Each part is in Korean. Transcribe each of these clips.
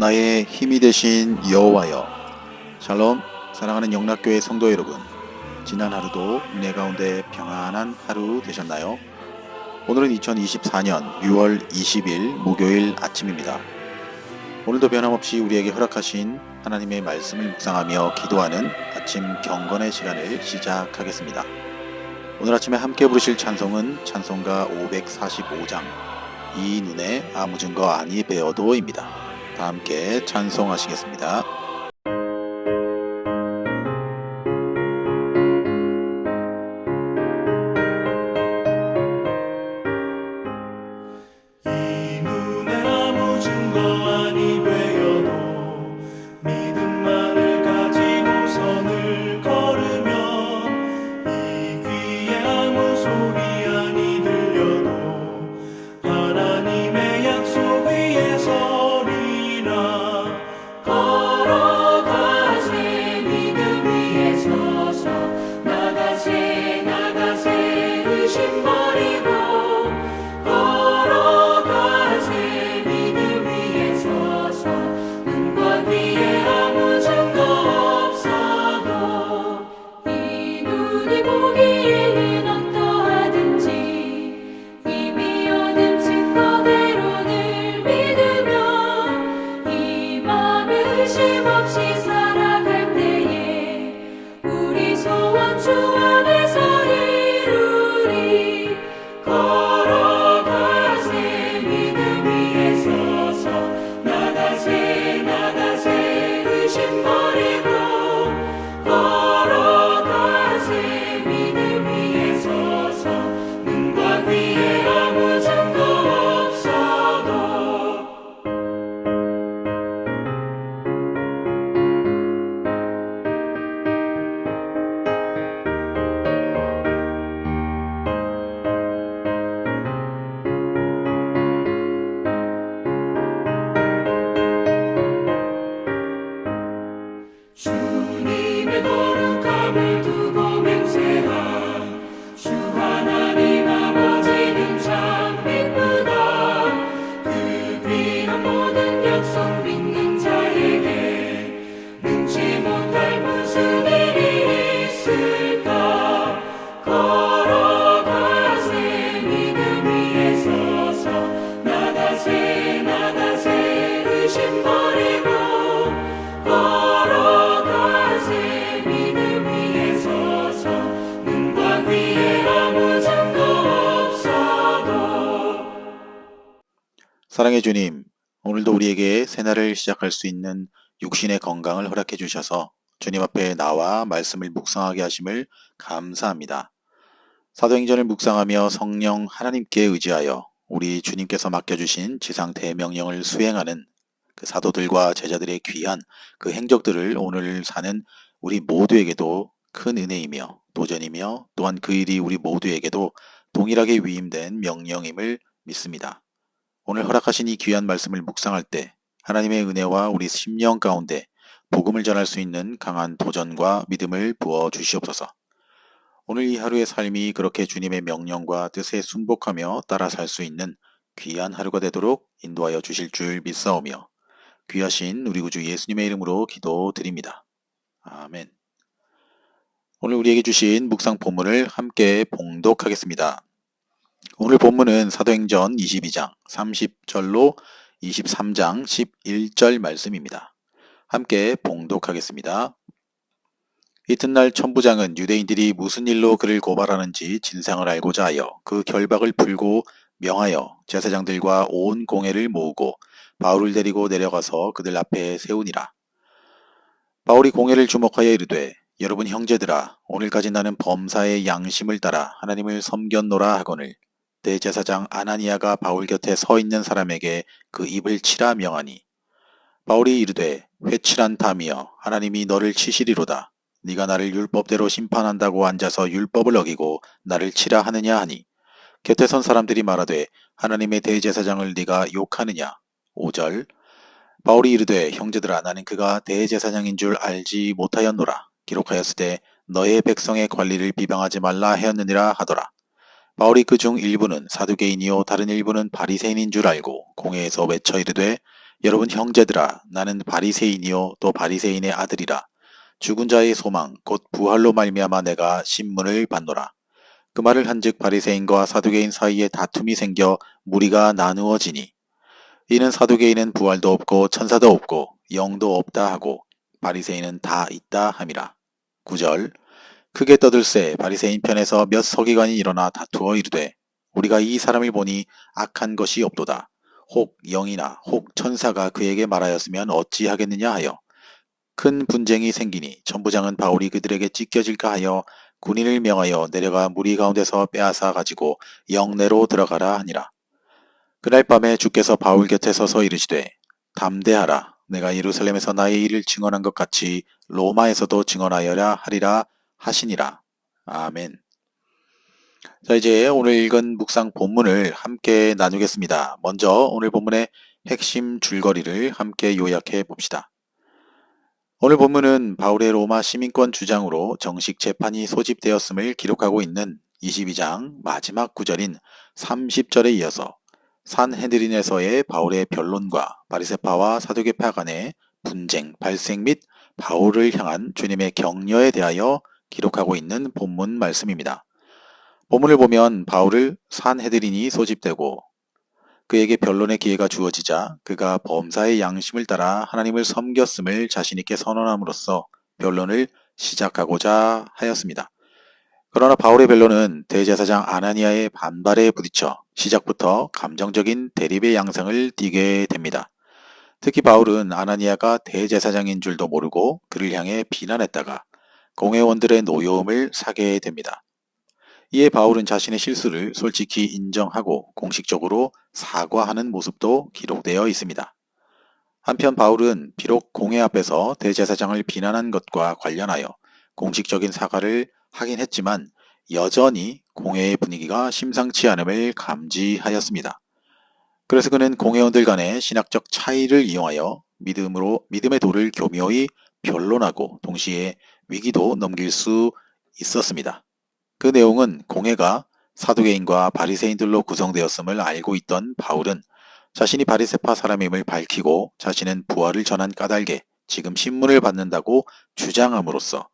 나의 힘이 되신 여호와여. 샬롬. 사랑하는 영락교회 성도 여러분, 지난 하루도 은혜 가운데 평안한 하루 되셨나요? 오늘은 2024년 6월 20일 목요일 아침입니다. 오늘도 변함없이 우리에게 허락하신 하나님의 말씀을 묵상하며 기도하는 아침 경건의 시간을 시작하겠습니다. 오늘 아침에 함께 부르실 찬송은 찬송가 545장 이 눈에 아무 증거 아니 배어도입니다. 다 함께 찬송하시겠습니다. 사랑의 주님, 오늘도 우리에게 새날을 시작할 수 있는 육신의 건강을 허락해 주셔서 주님 앞에 나와 말씀을 묵상하게 하심을 감사합니다. 사도행전을 묵상하며 성령 하나님께 의지하여 우리 주님께서 맡겨주신 지상 대명령을 수행하는 그 사도들과 제자들의 귀한 그 행적들을 오늘 사는 우리 모두에게도 큰 은혜이며 도전이며 또한 그 일이 우리 모두에게도 동일하게 위임된 명령임을 믿습니다. 오늘 허락하신 이 귀한 말씀을 묵상할 때 하나님의 은혜와 우리 심령 가운데 복음을 전할 수 있는 강한 도전과 믿음을 부어 주시옵소서. 오늘 이 하루의 삶이 그렇게 주님의 명령과 뜻에 순복하며 따라 살 수 있는 귀한 하루가 되도록 인도하여 주실 줄 믿사오며 귀하신 우리 구주 예수님의 이름으로 기도드립니다. 아멘. 오늘 우리에게 주신 묵상 본문을 함께 봉독하겠습니다. 오늘 본문은 사도행전 22장 30절로 23장 11절 말씀입니다. 함께 봉독하겠습니다. 이튿날 천부장은 유대인들이 무슨 일로 그를 고발하는지 진상을 알고자 하여 그 결박을 풀고 명하여 제사장들과 온 공회를 모으고 바울을 데리고 내려가서 그들 앞에 세우니라. 바울이 공회를 주목하여 이르되 여러분 형제들아, 오늘까지 나는 범사의 양심을 따라 하나님을 섬겼노라 하거늘 대제사장 아나니아가 바울 곁에 서 있는 사람에게 그 입을 치라 명하니 바울이 이르되 회칠한 담이여 하나님이 너를 치시리로다. 네가 나를 율법대로 심판한다고 앉아서 율법을 어기고 나를 치라 하느냐 하니 곁에 선 사람들이 말하되 하나님의 대제사장을 네가 욕하느냐. 5절 바울이 이르되 형제들아 나는 그가 대제사장인 줄 알지 못하였노라. 기록하였으되 너의 백성의 관리를 비방하지 말라 하였느니라 하더라. 바울이 그 중 일부는 사두개인이요 다른 일부는 바리새인인 줄 알고 공회에서 외쳐 이르되 여러분 형제들아, 나는 바리새인이요 또 바리새인의 아들이라. 죽은 자의 소망 곧 부활로 말미암아 내가 신문을 받노라. 그 말을 한즉 바리새인과 사두개인 사이에 다툼이 생겨 무리가 나누어지니, 이는 사두개인은 부활도 없고 천사도 없고 영도 없다 하고 바리새인은 다 있다 함이라. 9절. 크게 떠들새 바리새인 편에서 몇 서기관이 일어나 다투어 이르되, 우리가 이 사람을 보니 악한 것이 없도다. 혹 영이나 혹 천사가 그에게 말하였으면 어찌하겠느냐 하여 큰 분쟁이 생기니, 천부장은 바울이 그들에게 찢겨질까 하여 군인을 명하여 내려가 무리 가운데서 빼앗아 가지고 영내로 들어가라 하니라. 그날 밤에 주께서 바울 곁에 서서 이르시되, 담대하라. 내가 예루살렘에서 나의 일을 증언한 것 같이 로마에서도 증언하여야 하리라 하시니라. 아멘. 자, 이제 오늘 읽은 묵상 본문을 함께 나누겠습니다. 먼저 오늘 본문의 핵심 줄거리를 함께 요약해 봅시다. 오늘 본문은 바울의 로마 시민권 주장으로 정식 재판이 소집되었음을 기록하고 있는 22장 마지막 구절인 30절에 이어서 산헤드린에서의 바울의 변론과 바리새파와 사두개파 간의 분쟁 발생 및 바울을 향한 주님의 격려에 대하여 기록하고 있는 본문 말씀입니다. 본문을 보면 바울을 산헤드린이 소집되고 그에게 변론의 기회가 주어지자 그가 범사의 양심을 따라 하나님을 섬겼음을 자신 있게 선언함으로써 변론을 시작하고자 하였습니다. 그러나 바울의 변론은 대제사장 아나니아의 반발에 부딪혀 시작부터 감정적인 대립의 양상을 띠게 됩니다. 특히 바울은 아나니아가 대제사장인 줄도 모르고 그를 향해 비난했다가 공회원들의 노여움을 사게 됩니다. 이에 바울은 자신의 실수를 솔직히 인정하고 공식적으로 사과하는 모습도 기록되어 있습니다. 한편 바울은 비록 공회 앞에서 대제사장을 비난한 것과 관련하여 공식적인 사과를 하긴 했지만 여전히 공회의 분위기가 심상치 않음을 감지하였습니다. 그래서 그는 공회원들 간의 신학적 차이를 이용하여 믿음의 도를 교묘히 변론하고 동시에 위기도 넘길 수 있었습니다. 그 내용은 공회가 사두개인과 바리새인들로 구성되었음을 알고 있던 바울은 자신이 바리새파 사람임을 밝히고 자신은 부활을 전한 까닭에 지금 신문을 받는다고 주장함으로써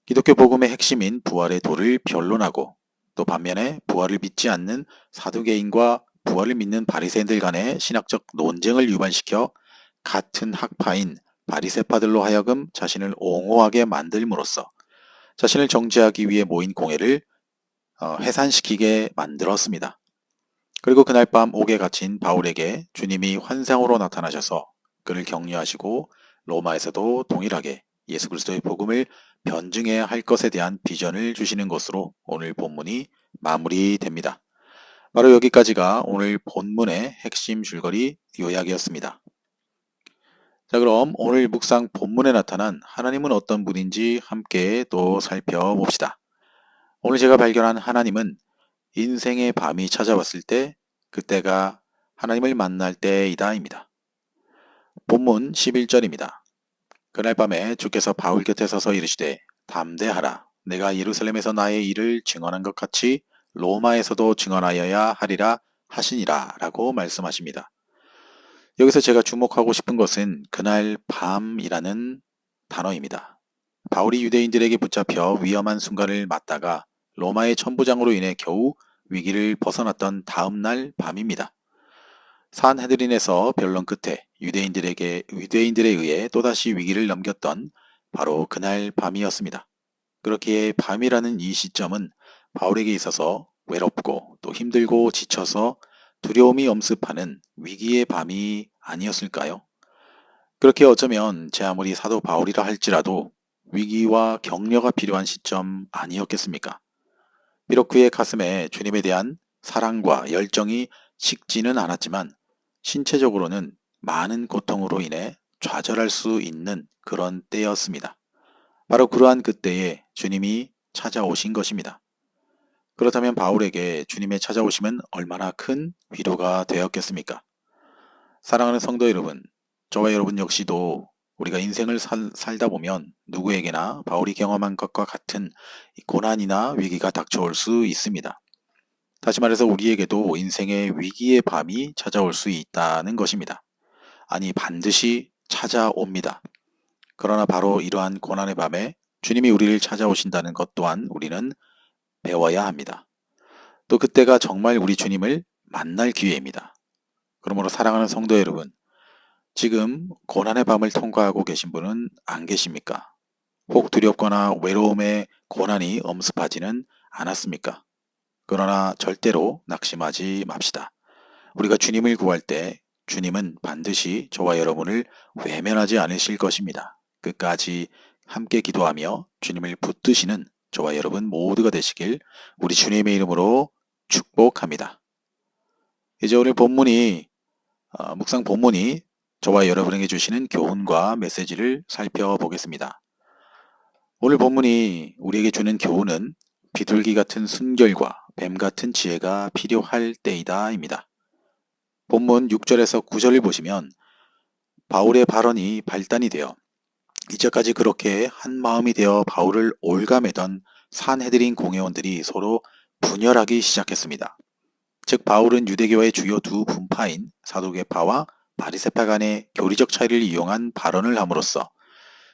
기독교 복음의 핵심인 부활의 도를 변론하고, 또 반면에 부활을 믿지 않는 사두개인과 부활을 믿는 바리새인들 간의 신학적 논쟁을 유발시켜 같은 학파인 바리새파들로 하여금 자신을 옹호하게 만들므로써 자신을 정죄하기 위해 모인 공회를 해산시키게 만들었습니다. 그리고 그날 밤 옥에 갇힌 바울에게 주님이 환상으로 나타나셔서 그를 격려하시고 로마에서도 동일하게 예수 그리스도의 복음을 변증해야 할 것에 대한 비전을 주시는 것으로 오늘 본문이 마무리됩니다. 바로 여기까지가 오늘 본문의 핵심 줄거리 요약이었습니다. 자, 그럼 오늘 묵상 본문에 나타난 하나님은 어떤 분인지 함께 또 살펴봅시다. 오늘 제가 발견한 하나님은 인생의 밤이 찾아왔을 때 그때가 하나님을 만날 때이다입니다. 본문 11절입니다. 그날 밤에 주께서 바울 곁에 서서 이르시되, 담대하라. 내가 예루살렘에서 나의 일을 증언한 것 같이 로마에서도 증언하여야 하리라 하시니라 라고 말씀하십니다. 여기서 제가 주목하고 싶은 것은 그날 밤이라는 단어입니다. 바울이 유대인들에게 붙잡혀 위험한 순간을 맞다가 로마의 천부장으로 인해 겨우 위기를 벗어났던 다음 날 밤입니다. 산헤드린에서 변론 끝에 유대인들에 의해 또다시 위기를 넘겼던 바로 그날 밤이었습니다. 그렇기에 밤이라는 이 시점은 바울에게 있어서 외롭고 또 힘들고 지쳐서 두려움이 엄습하는 위기의 밤이 아니었을까요? 그렇게 어쩌면 제 아무리 사도 바울이라 할지라도 위기와 격려가 필요한 시점 아니었겠습니까? 비록 그의 가슴에 주님에 대한 사랑과 열정이 식지는 않았지만 신체적으로는 많은 고통으로 인해 좌절할 수 있는 그런 때였습니다. 바로 그러한 그때에 주님이 찾아오신 것입니다. 그렇다면 바울에게 주님의 찾아오심은 얼마나 큰 위로가 되었겠습니까? 사랑하는 성도 여러분, 저와 여러분 역시도 우리가 인생을 살다 보면 누구에게나 바울이 경험한 것과 같은 고난이나 위기가 닥쳐올 수 있습니다. 다시 말해서 우리에게도 인생의 위기의 밤이 찾아올 수 있다는 것입니다. 아니 반드시 찾아옵니다. 그러나 바로 이러한 고난의 밤에 주님이 우리를 찾아오신다는 것 또한 우리는 배워야 합니다. 또 그때가 정말 우리 주님을 만날 기회입니다. 그러므로 사랑하는 성도 여러분, 지금 고난의 밤을 통과하고 계신 분은 안 계십니까? 혹 두렵거나 외로움의 고난이 엄습하지는 않았습니까? 그러나 절대로 낙심하지 맙시다. 우리가 주님을 구할 때 주님은 반드시 저와 여러분을 외면하지 않으실 것입니다. 끝까지 함께 기도하며 주님을 붙드시는 저와 여러분 모두가 되시길 우리 주님의 이름으로 축복합니다. 이제 오늘 묵상 본문이 저와 여러분에게 주시는 교훈과 메시지를 살펴보겠습니다. 오늘 본문이 우리에게 주는 교훈은 비둘기 같은 순결과 뱀 같은 지혜가 필요할 때이다입니다. 본문 6절에서 9절을 보시면 바울의 발언이 발단이 되어 이제까지 그렇게 한 마음이 되어 바울을 올가매던 산헤드린 공회원들이 서로 분열하기 시작했습니다. 즉 바울은 유대교의 주요 두 분파인 사두개파와 바리새파 간의 교리적 차이를 이용한 발언을 함으로써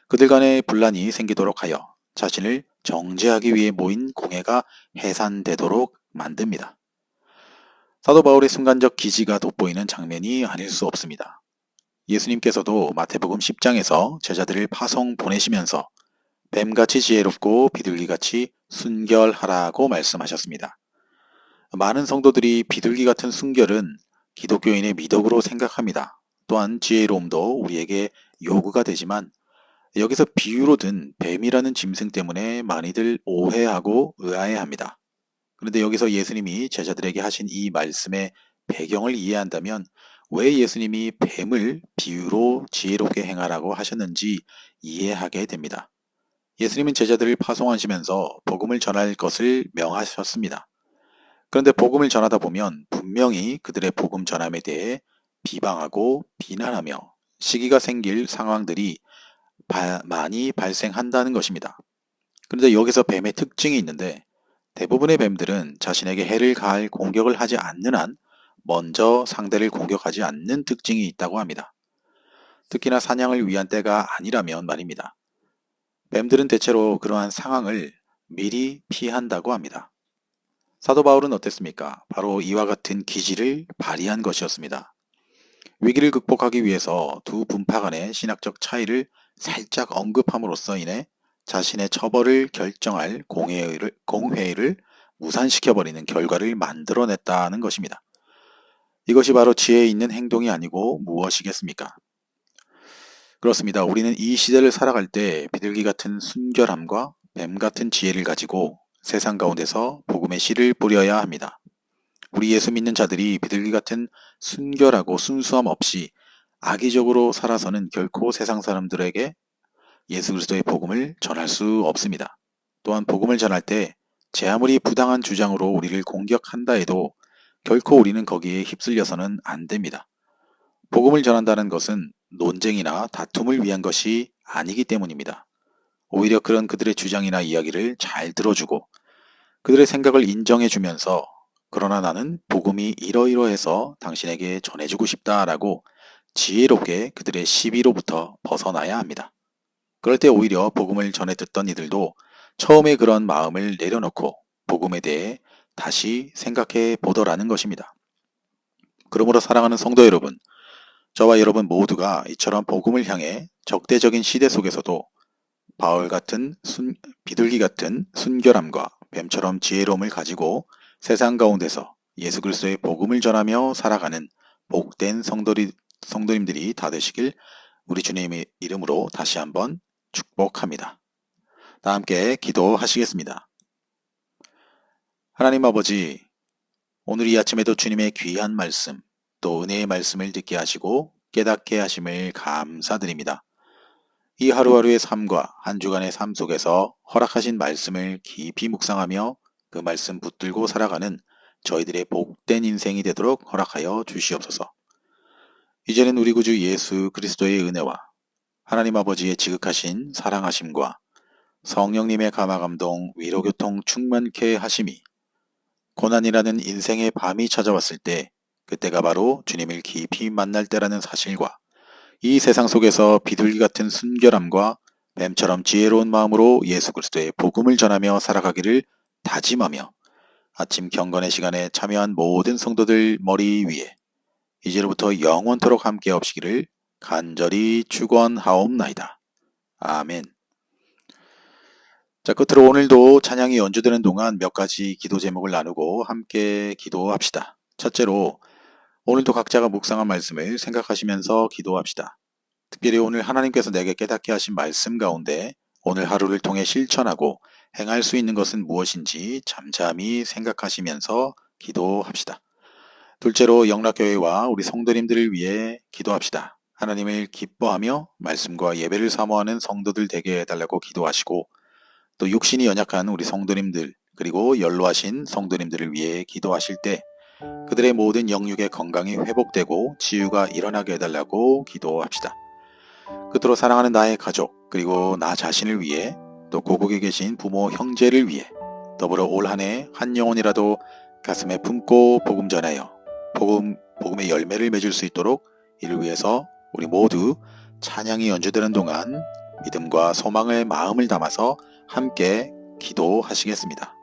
그들 간의 분란이 생기도록 하여 자신을 정죄하기 위해 모인 공회가 해산되도록 만듭니다. 사도 바울의 순간적 기지가 돋보이는 장면이 아닐 수 없습니다. 예수님께서도 마태복음 10장에서 제자들을 파송 보내시면서 뱀같이 지혜롭고 비둘기같이 순결하라고 말씀하셨습니다. 많은 성도들이 비둘기 같은 순결은 기독교인의 미덕으로 생각합니다. 또한 지혜로움도 우리에게 요구가 되지만 여기서 비유로 든 뱀이라는 짐승 때문에 많이들 오해하고 의아해합니다. 그런데 여기서 예수님이 제자들에게 하신 이 말씀의 배경을 이해한다면 왜 예수님이 뱀을 비유로 지혜롭게 행하라고 하셨는지 이해하게 됩니다. 예수님은 제자들을 파송하시면서 복음을 전할 것을 명하셨습니다. 그런데 복음을 전하다 보면 분명히 그들의 복음 전함에 대해 비방하고 비난하며 시기가 생길 상황들이 많이 발생한다는 것입니다. 그런데 여기서 뱀의 특징이 있는데 대부분의 뱀들은 자신에게 해를 가할 공격을 하지 않는 한 먼저 상대를 공격하지 않는 특징이 있다고 합니다. 특히나 사냥을 위한 때가 아니라면 말입니다. 뱀들은 대체로 그러한 상황을 미리 피한다고 합니다. 사도 바울은 어땠습니까? 바로 이와 같은 기질을 발휘한 것이었습니다. 위기를 극복하기 위해서 두 분파 간의 신학적 차이를 살짝 언급함으로써 인해 자신의 처벌을 결정할 공회의를 무산시켜버리는 결과를 만들어냈다는 것입니다. 이것이 바로 지혜 있는 행동이 아니고 무엇이겠습니까? 그렇습니다. 우리는 이 시대를 살아갈 때 비둘기 같은 순결함과 뱀 같은 지혜를 가지고 세상 가운데서 복음의 씨를 뿌려야 합니다. 우리 예수 믿는 자들이 비둘기 같은 순결하고 순수함 없이 악의적으로 살아서는 결코 세상 사람들에게 예수 그리스도의 복음을 전할 수 없습니다. 또한 복음을 전할 때 제 아무리 부당한 주장으로 우리를 공격한다 해도 결코 우리는 거기에 휩쓸려서는 안 됩니다. 복음을 전한다는 것은 논쟁이나 다툼을 위한 것이 아니기 때문입니다. 오히려 그런 그들의 주장이나 이야기를 잘 들어주고 그들의 생각을 인정해주면서 그러나 나는 복음이 이러이러해서 당신에게 전해주고 싶다라고 지혜롭게 그들의 시비로부터 벗어나야 합니다. 그럴 때 오히려 복음을 전해 듣던 이들도 처음에 그런 마음을 내려놓고 복음에 대해 다시 생각해 보더라는 것입니다. 그러므로 사랑하는 성도 여러분, 저와 여러분 모두가 이처럼 복음을 향해 적대적인 시대 속에서도 바울 같은 비둘기 같은 순결함과 뱀처럼 지혜로움을 가지고 세상 가운데서 예수 그리스도의 복음을 전하며 살아가는 복된 성도님들이 다 되시길 우리 주님의 이름으로 다시 한번 축복합니다. 다 함께 기도하시겠습니다. 하나님 아버지, 오늘 이 아침에도 주님의 귀한 말씀, 또 은혜의 말씀을 듣게 하시고 깨닫게 하심을 감사드립니다. 이 하루하루의 삶과 한 주간의 삶 속에서 허락하신 말씀을 깊이 묵상하며 그 말씀 붙들고 살아가는 저희들의 복된 인생이 되도록 허락하여 주시옵소서. 이제는 우리 구주 예수 그리스도의 은혜와 하나님 아버지의 지극하신 사랑하심과 성령님의 감화감동 위로교통 충만케 하심이 고난이라는 인생의 밤이 찾아왔을 때 그때가 바로 주님을 깊이 만날 때라는 사실과 이 세상 속에서 비둘기 같은 순결함과 뱀처럼 지혜로운 마음으로 예수 그리스도의 복음을 전하며 살아가기를 다짐하며 아침 경건의 시간에 참여한 모든 성도들 머리 위에 이제로부터 영원토록 함께 없시기를 간절히 축원하옵나이다. 아멘. 자, 끝으로 오늘도 찬양이 연주되는 동안 몇 가지 기도 제목을 나누고 함께 기도합시다. 첫째로 오늘도 각자가 묵상한 말씀을 생각하시면서 기도합시다. 특별히 오늘 하나님께서 내게 깨닫게 하신 말씀 가운데 오늘 하루를 통해 실천하고 행할 수 있는 것은 무엇인지 잠잠히 생각하시면서 기도합시다. 둘째로 영락교회와 우리 성도님들을 위해 기도합시다. 하나님을 기뻐하며 말씀과 예배를 사모하는 성도들 되게 해달라고 기도하시고 또 육신이 연약한 우리 성도님들 그리고 연로하신 성도님들을 위해 기도하실 때 그들의 모든 영육의 건강이 회복되고 치유가 일어나게 해달라고 기도합시다. 끝으로 사랑하는 나의 가족 그리고 나 자신을 위해 또 고국에 계신 부모 형제를 위해 더불어 올 한 해 한 영혼이라도 가슴에 품고 복음 전하여 복음의 열매를 맺을 수 있도록 이를 위해서 우리 모두 찬양이 연주되는 동안 믿음과 소망의 마음을 담아서 함께 기도하시겠습니다.